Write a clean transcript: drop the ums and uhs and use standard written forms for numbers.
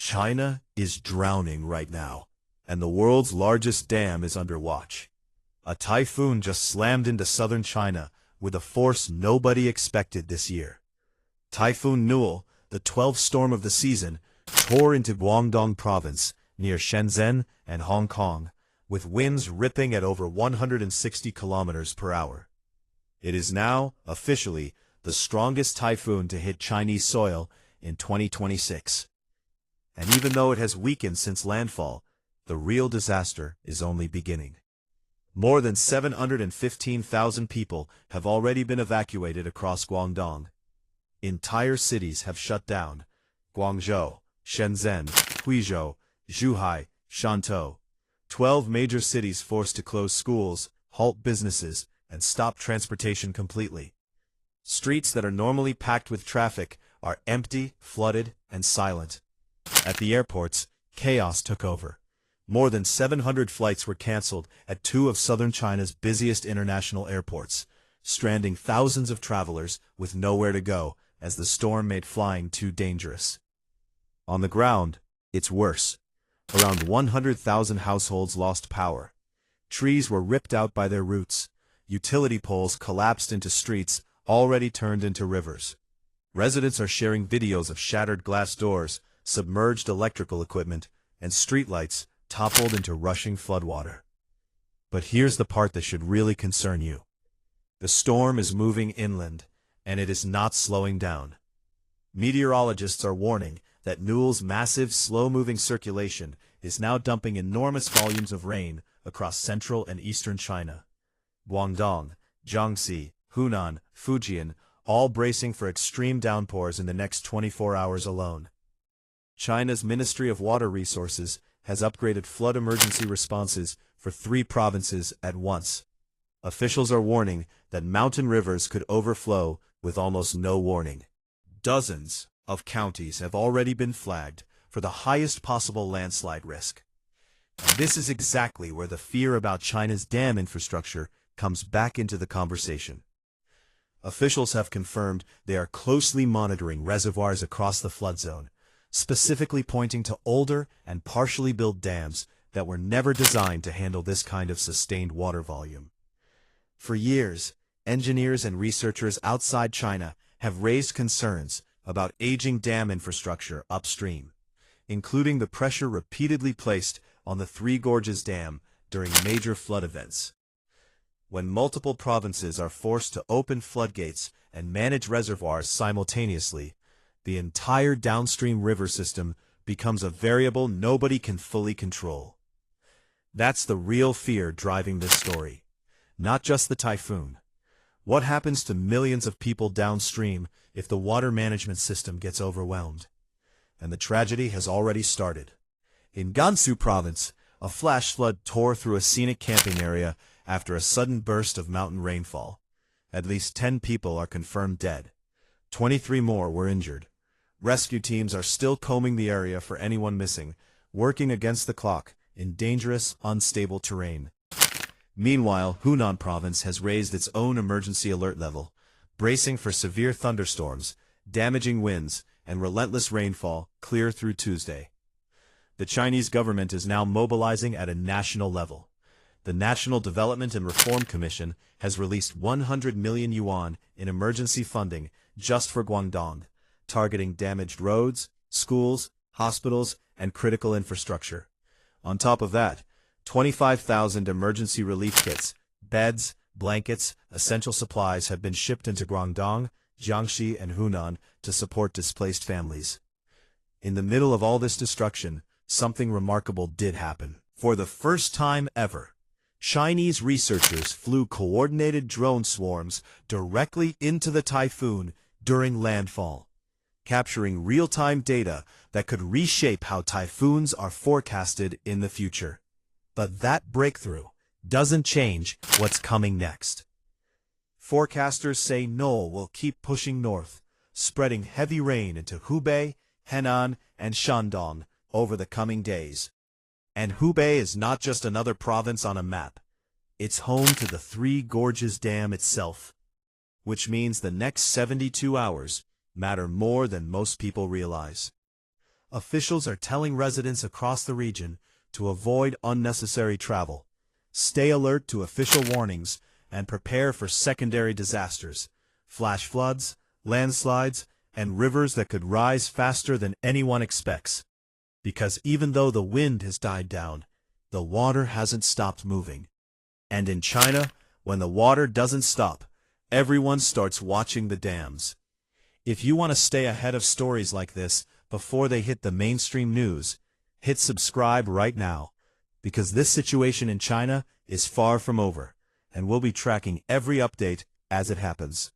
China is drowning right now, and the world's largest dam is under watch. A typhoon just slammed into southern China with a force nobody expected this year. Typhoon Newell, the 12th storm of the season, tore into Guangdong province near Shenzhen and Hong Kong, with winds ripping at over 160 kilometers per hour. It is now, officially, the strongest typhoon to hit Chinese soil in 2026. And even though it has weakened since landfall, the real disaster is only beginning. More than 715,000 people have already been evacuated across Guangdong. Entire cities have shut down: Guangzhou, Shenzhen, Huizhou, Zhuhai, Shantou. 12 major cities forced to close schools, halt businesses, and stop transportation completely. Streets that are normally packed with traffic are empty, flooded, and silent. At the airports, chaos took over. More than 700 flights were canceled at two of southern China's busiest international airports, stranding thousands of travelers with nowhere to go as the storm made flying too dangerous. On the ground, it's worse. Around 100,000 households lost power. Trees were ripped out by their roots. Utility poles collapsed into streets already turned into rivers. Residents are sharing videos of shattered glass doors, submerged electrical equipment, and streetlights toppled into rushing floodwater. But here's the part that should really concern you. The storm is moving inland, and it is not slowing down. Meteorologists are warning that Newell's massive, slow-moving circulation is now dumping enormous volumes of rain across central and eastern China. Guangdong, Jiangxi, Hunan, Fujian, all bracing for extreme downpours in the next 24 hours alone. China's Ministry of Water Resources has upgraded flood emergency responses for 3 provinces at once. Officials are warning that mountain rivers could overflow with almost no warning. Dozens of counties have already been flagged for the highest possible landslide risk. And this is exactly where the fear about China's dam infrastructure comes back into the conversation. Officials have confirmed they are closely monitoring reservoirs across the flood zone, specifically pointing to older and partially built dams that were never designed to handle this kind of sustained water volume. For years, engineers and researchers outside China have raised concerns about aging dam infrastructure upstream, including the pressure repeatedly placed on the Three Gorges Dam during major flood events. When multiple provinces are forced to open floodgates and manage reservoirs simultaneously, the entire downstream river system becomes a variable nobody can fully control. That's the real fear driving this story, not just the typhoon. What happens to millions of people downstream if the water management system gets overwhelmed? And the tragedy has already started. In Gansu province, a flash flood tore through a scenic camping area after a sudden burst of mountain rainfall. At least 10 people are confirmed dead. 23 more were injured. Rescue teams are still combing the area for anyone missing, working against the clock in dangerous, unstable terrain. Meanwhile, Hunan province has raised its own emergency alert level, bracing for severe thunderstorms, damaging winds, and relentless rainfall clear through Tuesday. The Chinese government is now mobilizing at a national level. The National Development and Reform Commission has released 100 million yuan in emergency funding just for Guangdong, targeting damaged roads, schools, hospitals, and critical infrastructure. On top of that, 25,000 emergency relief kits, beds, blankets, essential supplies have been shipped into Guangdong, Jiangxi, and Hunan to support displaced families. In the middle of all this destruction, something remarkable did happen. For the first time ever, Chinese researchers flew coordinated drone swarms directly into the typhoon during landfall, capturing real-time data that could reshape how typhoons are forecasted in the future. But that breakthrough doesn't change what's coming next. Forecasters say Newell will keep pushing north, spreading heavy rain into Hubei, Henan, and Shandong over the coming days. And Hubei is not just another province on a map. It's home to the Three Gorges Dam itself, which means the next 72 hours matter more than most people realize. Officials are telling residents across the region to avoid unnecessary travel, stay alert to official warnings, and prepare for secondary disasters, flash floods, landslides, and rivers that could rise faster than anyone expects. Because even though the wind has died down, the water hasn't stopped moving. And in China, when the water doesn't stop, everyone starts watching the dams. If you want to stay ahead of stories like this before they hit the mainstream news, hit subscribe right now, because this situation in China is far from over, and we'll be tracking every update as it happens.